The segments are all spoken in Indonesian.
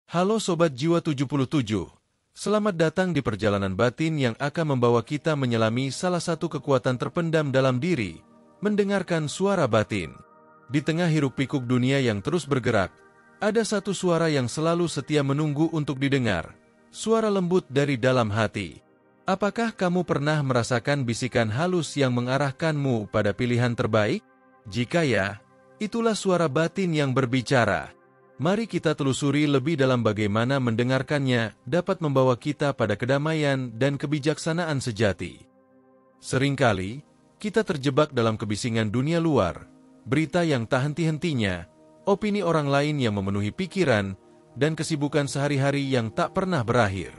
Halo Sobat Jiwa 77, selamat datang di perjalanan batin yang akan membawa kita menyelami salah satu kekuatan terpendam dalam diri, mendengarkan suara batin. Di tengah hiruk-pikuk dunia yang terus bergerak, ada satu suara yang selalu setia menunggu untuk didengar, suara lembut dari dalam hati. Apakah kamu pernah merasakan bisikan halus yang mengarahkanmu pada pilihan terbaik? Jika ya, itulah suara batin yang berbicara. Mari kita telusuri lebih dalam bagaimana mendengarkannya dapat membawa kita pada kedamaian dan kebijaksanaan sejati. Seringkali, kita terjebak dalam kebisingan dunia luar, berita yang tak henti-hentinya, opini orang lain yang memenuhi pikiran, dan kesibukan sehari-hari yang tak pernah berakhir.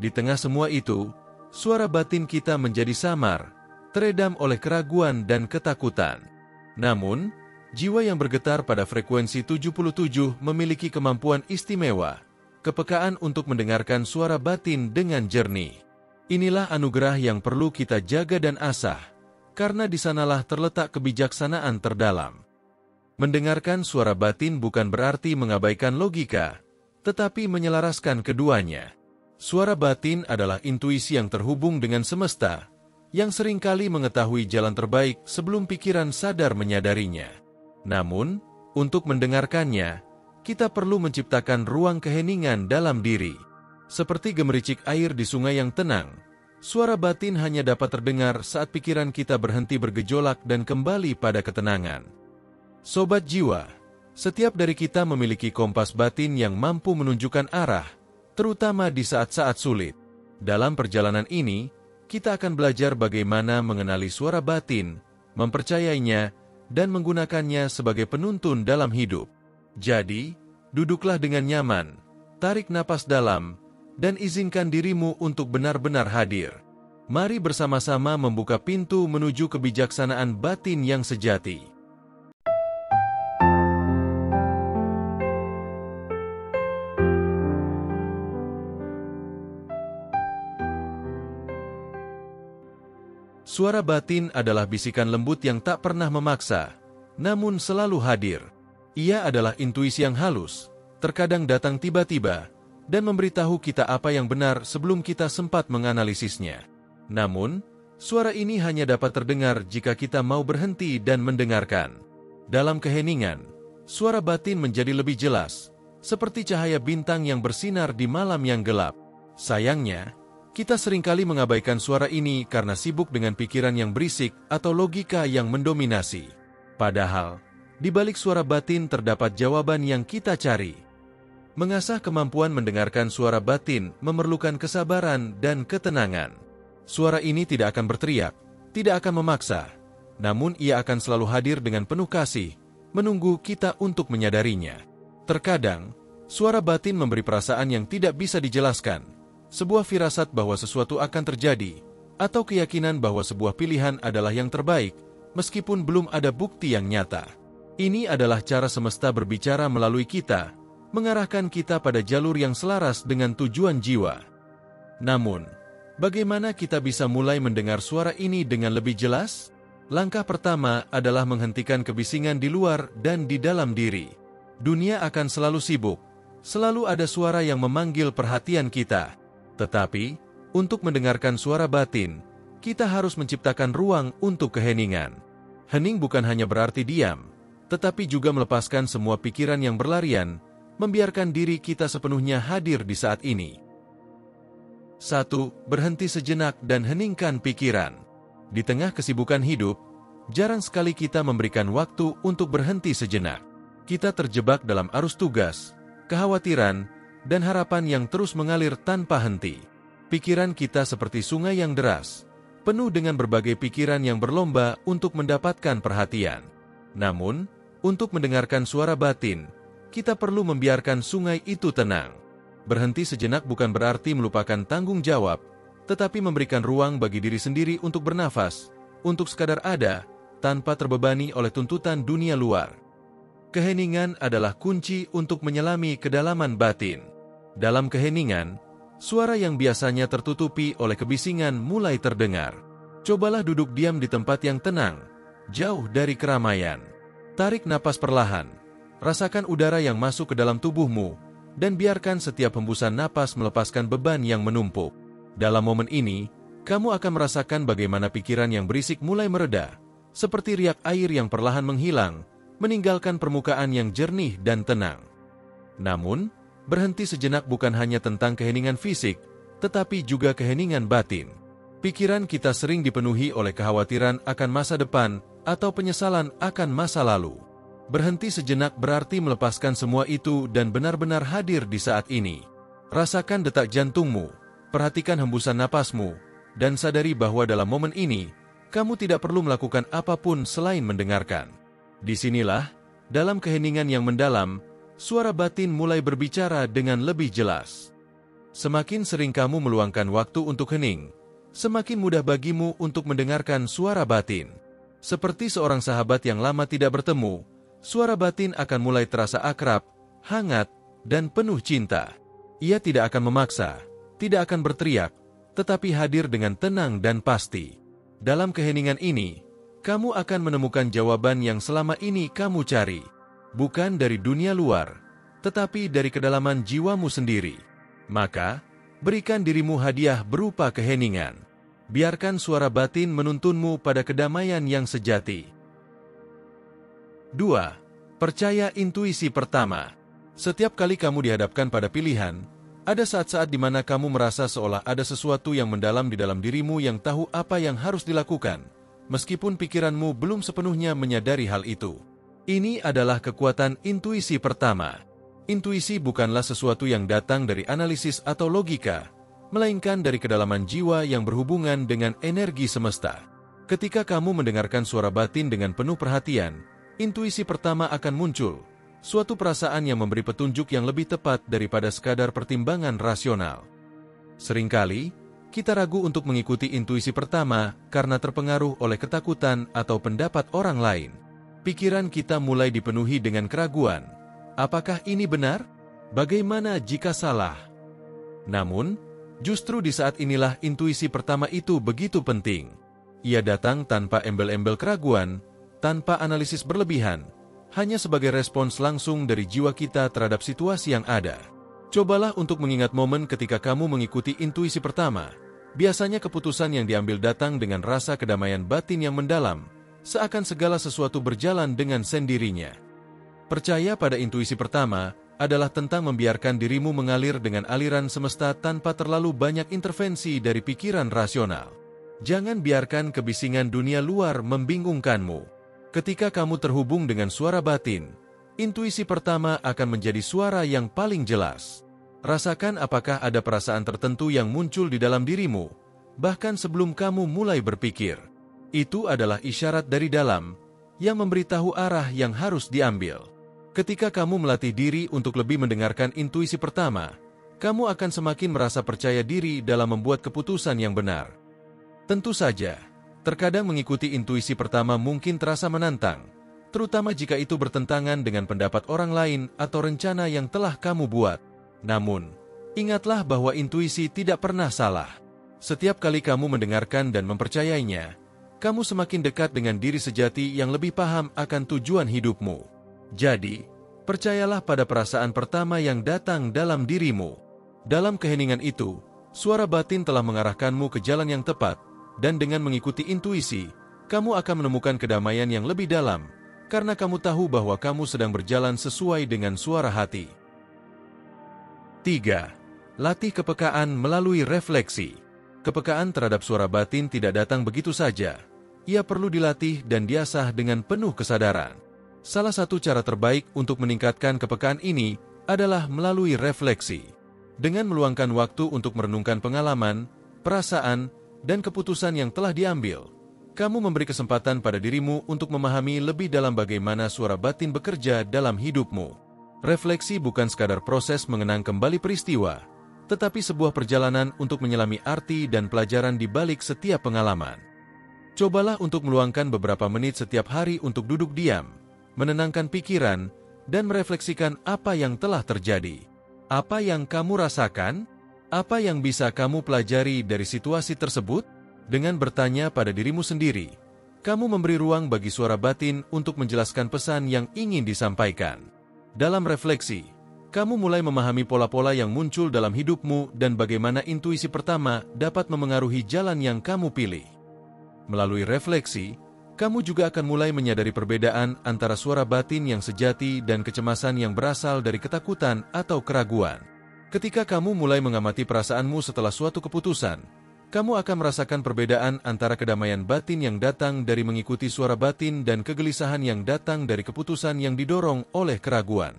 Di tengah semua itu, suara batin kita menjadi samar, teredam oleh keraguan dan ketakutan. Namun, jiwa yang bergetar pada frekuensi 77 memiliki kemampuan istimewa, kepekaan untuk mendengarkan suara batin dengan jernih. Inilah anugerah yang perlu kita jaga dan asah, karena di sanalah terletak kebijaksanaan terdalam. Mendengarkan suara batin bukan berarti mengabaikan logika, tetapi menyelaraskan keduanya. Suara batin adalah intuisi yang terhubung dengan semesta, yang seringkali mengetahui jalan terbaik sebelum pikiran sadar menyadarinya. Namun, untuk mendengarkannya, kita perlu menciptakan ruang keheningan dalam diri. Seperti gemericik air di sungai yang tenang, suara batin hanya dapat terdengar saat pikiran kita berhenti bergejolak dan kembali pada ketenangan. Sobat Jiwa, setiap dari kita memiliki kompas batin yang mampu menunjukkan arah, terutama di saat-saat sulit. Dalam perjalanan ini, kita akan belajar bagaimana mengenali suara batin, mempercayainya, dan menggunakannya sebagai penuntun dalam hidup. Jadi, duduklah dengan nyaman, tarik napas dalam, dan izinkan dirimu untuk benar-benar hadir. Mari bersama-sama membuka pintu menuju kebijaksanaan batin yang sejati. Suara batin adalah bisikan lembut yang tak pernah memaksa, namun selalu hadir. Ia adalah intuisi yang halus, terkadang datang tiba-tiba, dan memberitahu kita apa yang benar sebelum kita sempat menganalisisnya. Namun, suara ini hanya dapat terdengar jika kita mau berhenti dan mendengarkan. Dalam keheningan, suara batin menjadi lebih jelas, seperti cahaya bintang yang bersinar di malam yang gelap. Sayangnya, kita seringkali mengabaikan suara ini karena sibuk dengan pikiran yang berisik atau logika yang mendominasi. Padahal, di balik suara batin terdapat jawaban yang kita cari. Mengasah kemampuan mendengarkan suara batin memerlukan kesabaran dan ketenangan. Suara ini tidak akan berteriak, tidak akan memaksa, namun ia akan selalu hadir dengan penuh kasih, menunggu kita untuk menyadarinya. Terkadang, suara batin memberi perasaan yang tidak bisa dijelaskan, sebuah firasat bahwa sesuatu akan terjadi, atau keyakinan bahwa sebuah pilihan adalah yang terbaik, meskipun belum ada bukti yang nyata. Ini adalah cara semesta berbicara melalui kita, mengarahkan kita pada jalur yang selaras dengan tujuan jiwa. Namun, bagaimana kita bisa mulai mendengar suara ini dengan lebih jelas? Langkah pertama adalah menghentikan kebisingan di luar dan di dalam diri. Dunia akan selalu sibuk, selalu ada suara yang memanggil perhatian kita. Tetapi, untuk mendengarkan suara batin, kita harus menciptakan ruang untuk keheningan. Hening bukan hanya berarti diam, tetapi juga melepaskan semua pikiran yang berlarian, membiarkan diri kita sepenuhnya hadir di saat ini. 1. Berhenti sejenak dan heningkan pikiran. Di tengah kesibukan hidup, jarang sekali kita memberikan waktu untuk berhenti sejenak. Kita terjebak dalam arus tugas, kekhawatiran, dan harapan yang terus mengalir tanpa henti. Pikiran kita seperti sungai yang deras, penuh dengan berbagai pikiran yang berlomba untuk mendapatkan perhatian. Namun, untuk mendengarkan suara batin, kita perlu membiarkan sungai itu tenang. Berhenti sejenak bukan berarti melupakan tanggung jawab, tetapi memberikan ruang bagi diri sendiri untuk bernafas, untuk sekadar ada, tanpa terbebani oleh tuntutan dunia luar. Keheningan adalah kunci untuk menyelami kedalaman batin. Dalam keheningan, suara yang biasanya tertutupi oleh kebisingan mulai terdengar. Cobalah duduk diam di tempat yang tenang, jauh dari keramaian. Tarik napas perlahan, rasakan udara yang masuk ke dalam tubuhmu, dan biarkan setiap hembusan napas melepaskan beban yang menumpuk. Dalam momen ini, kamu akan merasakan bagaimana pikiran yang berisik mulai mereda, seperti riak air yang perlahan menghilang, meninggalkan permukaan yang jernih dan tenang. Namun, berhenti sejenak bukan hanya tentang keheningan fisik, tetapi juga keheningan batin. Pikiran kita sering dipenuhi oleh kekhawatiran akan masa depan atau penyesalan akan masa lalu. Berhenti sejenak berarti melepaskan semua itu dan benar-benar hadir di saat ini. Rasakan detak jantungmu, perhatikan hembusan napasmu, dan sadari bahwa dalam momen ini, kamu tidak perlu melakukan apapun selain mendengarkan. Disinilah, dalam keheningan yang mendalam, suara batin mulai berbicara dengan lebih jelas. Semakin sering kamu meluangkan waktu untuk hening, semakin mudah bagimu untuk mendengarkan suara batin. Seperti seorang sahabat yang lama tidak bertemu, suara batin akan mulai terasa akrab, hangat, dan penuh cinta. Ia tidak akan memaksa, tidak akan berteriak, tetapi hadir dengan tenang dan pasti. Dalam keheningan ini, kamu akan menemukan jawaban yang selama ini kamu cari. Bukan dari dunia luar, tetapi dari kedalaman jiwamu sendiri. Maka, berikan dirimu hadiah berupa keheningan. Biarkan suara batin menuntunmu pada kedamaian yang sejati. 2. Percaya intuisi pertama. Setiap kali kamu dihadapkan pada pilihan, ada saat-saat di mana kamu merasa seolah ada sesuatu yang mendalam di dalam dirimu yang tahu apa yang harus dilakukan, meskipun pikiranmu belum sepenuhnya menyadari hal itu. Ini adalah kekuatan intuisi pertama. Intuisi bukanlah sesuatu yang datang dari analisis atau logika, melainkan dari kedalaman jiwa yang berhubungan dengan energi semesta. Ketika kamu mendengarkan suara batin dengan penuh perhatian, intuisi pertama akan muncul, suatu perasaan yang memberi petunjuk yang lebih tepat daripada sekadar pertimbangan rasional. Seringkali, kita ragu untuk mengikuti intuisi pertama karena terpengaruh oleh ketakutan atau pendapat orang lain. Pikiran kita mulai dipenuhi dengan keraguan. Apakah ini benar? Bagaimana jika salah? Namun, justru di saat inilah intuisi pertama itu begitu penting. Ia datang tanpa embel-embel keraguan, tanpa analisis berlebihan, hanya sebagai respons langsung dari jiwa kita terhadap situasi yang ada. Cobalah untuk mengingat momen ketika kamu mengikuti intuisi pertama. Biasanya keputusan yang diambil datang dengan rasa kedamaian batin yang mendalam, seakan segala sesuatu berjalan dengan sendirinya. Percaya pada intuisi pertama adalah tentang membiarkan dirimu mengalir dengan aliran semesta tanpa terlalu banyak intervensi dari pikiran rasional. Jangan biarkan kebisingan dunia luar membingungkanmu. Ketika kamu terhubung dengan suara batin, intuisi pertama akan menjadi suara yang paling jelas. Rasakan apakah ada perasaan tertentu yang muncul di dalam dirimu, bahkan sebelum kamu mulai berpikir. Itu adalah isyarat dari dalam, yang memberitahu arah yang harus diambil. Ketika kamu melatih diri untuk lebih mendengarkan intuisi pertama, kamu akan semakin merasa percaya diri dalam membuat keputusan yang benar. Tentu saja, terkadang mengikuti intuisi pertama mungkin terasa menantang, terutama jika itu bertentangan dengan pendapat orang lain atau rencana yang telah kamu buat. Namun, ingatlah bahwa intuisi tidak pernah salah. Setiap kali kamu mendengarkan dan mempercayainya, kamu semakin dekat dengan diri sejati yang lebih paham akan tujuan hidupmu. Jadi, percayalah pada perasaan pertama yang datang dalam dirimu. Dalam keheningan itu, suara batin telah mengarahkanmu ke jalan yang tepat, dan dengan mengikuti intuisi, kamu akan menemukan kedamaian yang lebih dalam, karena kamu tahu bahwa kamu sedang berjalan sesuai dengan suara hati. 3. Latih kepekaan melalui refleksi. Kepekaan terhadap suara batin tidak datang begitu saja. Ia perlu dilatih dan diasah dengan penuh kesadaran. Salah satu cara terbaik untuk meningkatkan kepekaan ini adalah melalui refleksi. Dengan meluangkan waktu untuk merenungkan pengalaman, perasaan, dan keputusan yang telah diambil, kamu memberi kesempatan pada dirimu untuk memahami lebih dalam bagaimana suara batin bekerja dalam hidupmu. Refleksi bukan sekadar proses mengenang kembali peristiwa, tetapi sebuah perjalanan untuk menyelami arti dan pelajaran di balik setiap pengalaman. Cobalah untuk meluangkan beberapa menit setiap hari untuk duduk diam, menenangkan pikiran, dan merefleksikan apa yang telah terjadi. Apa yang kamu rasakan? Apa yang bisa kamu pelajari dari situasi tersebut? Dengan bertanya pada dirimu sendiri, kamu memberi ruang bagi suara batin untuk menjelaskan pesan yang ingin disampaikan. Dalam refleksi, Kamu mulai memahami pola-pola yang muncul dalam hidupmu dan bagaimana intuisi pertama dapat memengaruhi jalan yang kamu pilih. Melalui refleksi, kamu juga akan mulai menyadari perbedaan antara suara batin yang sejati dan kecemasan yang berasal dari ketakutan atau keraguan. Ketika kamu mulai mengamati perasaanmu setelah suatu keputusan, kamu akan merasakan perbedaan antara kedamaian batin yang datang dari mengikuti suara batin dan kegelisahan yang datang dari keputusan yang didorong oleh keraguan.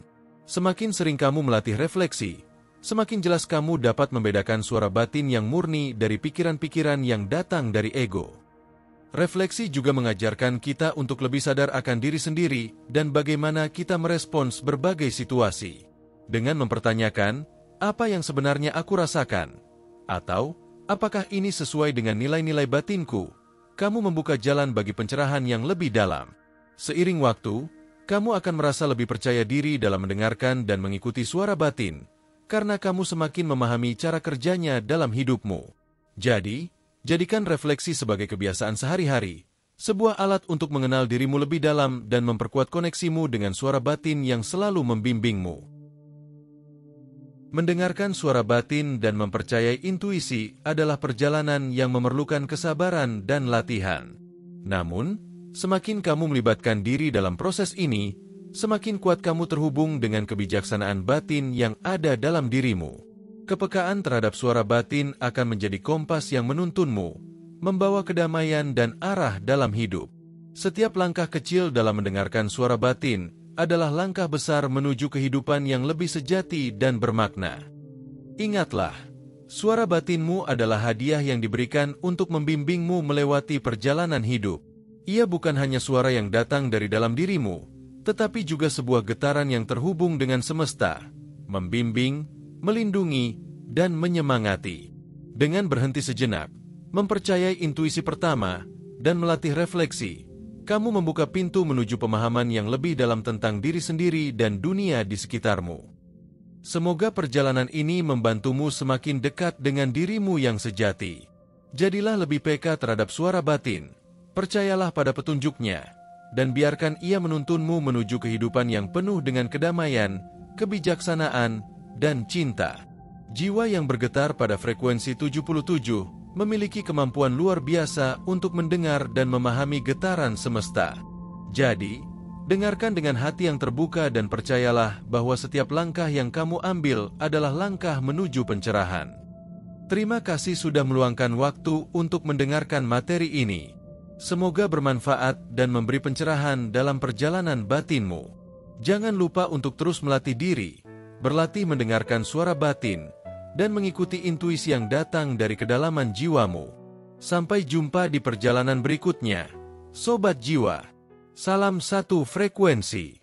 Semakin sering kamu melatih refleksi, semakin jelas kamu dapat membedakan suara batin yang murni dari pikiran-pikiran yang datang dari ego. Refleksi juga mengajarkan kita untuk lebih sadar akan diri sendiri dan bagaimana kita merespons berbagai situasi. Dengan mempertanyakan, apa yang sebenarnya aku rasakan? Atau, apakah ini sesuai dengan nilai-nilai batinku? Kamu membuka jalan bagi pencerahan yang lebih dalam. Seiring waktu, kamu akan merasa lebih percaya diri dalam mendengarkan dan mengikuti suara batin, karena kamu semakin memahami cara kerjanya dalam hidupmu. Jadi, jadikan refleksi sebagai kebiasaan sehari-hari, sebuah alat untuk mengenal dirimu lebih dalam dan memperkuat koneksimu dengan suara batin yang selalu membimbingmu. Mendengarkan suara batin dan mempercayai intuisi adalah perjalanan yang memerlukan kesabaran dan latihan. Namun, semakin kamu melibatkan diri dalam proses ini, semakin kuat kamu terhubung dengan kebijaksanaan batin yang ada dalam dirimu. Kepekaan terhadap suara batin akan menjadi kompas yang menuntunmu, membawa kedamaian dan arah dalam hidup. Setiap langkah kecil dalam mendengarkan suara batin adalah langkah besar menuju kehidupan yang lebih sejati dan bermakna. Ingatlah, suara batinmu adalah hadiah yang diberikan untuk membimbingmu melewati perjalanan hidup. Ia bukan hanya suara yang datang dari dalam dirimu, tetapi juga sebuah getaran yang terhubung dengan semesta, membimbing, melindungi, dan menyemangati. Dengan berhenti sejenak, mempercayai intuisi pertama, dan melatih refleksi, kamu membuka pintu menuju pemahaman yang lebih dalam tentang diri sendiri dan dunia di sekitarmu. Semoga perjalanan ini membantumu semakin dekat dengan dirimu yang sejati. Jadilah lebih peka terhadap suara batin. Percayalah pada petunjuknya, dan biarkan ia menuntunmu menuju kehidupan yang penuh dengan kedamaian, kebijaksanaan, dan cinta. Jiwa yang bergetar pada frekuensi 77 memiliki kemampuan luar biasa untuk mendengar dan memahami getaran semesta. Jadi, dengarkan dengan hati yang terbuka dan percayalah bahwa setiap langkah yang kamu ambil adalah langkah menuju pencerahan. Terima kasih sudah meluangkan waktu untuk mendengarkan materi ini. Semoga bermanfaat dan memberi pencerahan dalam perjalanan batinmu. Jangan lupa untuk terus melatih diri, berlatih mendengarkan suara batin, dan mengikuti intuisi yang datang dari kedalaman jiwamu. Sampai jumpa di perjalanan berikutnya, Sobat Jiwa. Salam satu frekuensi.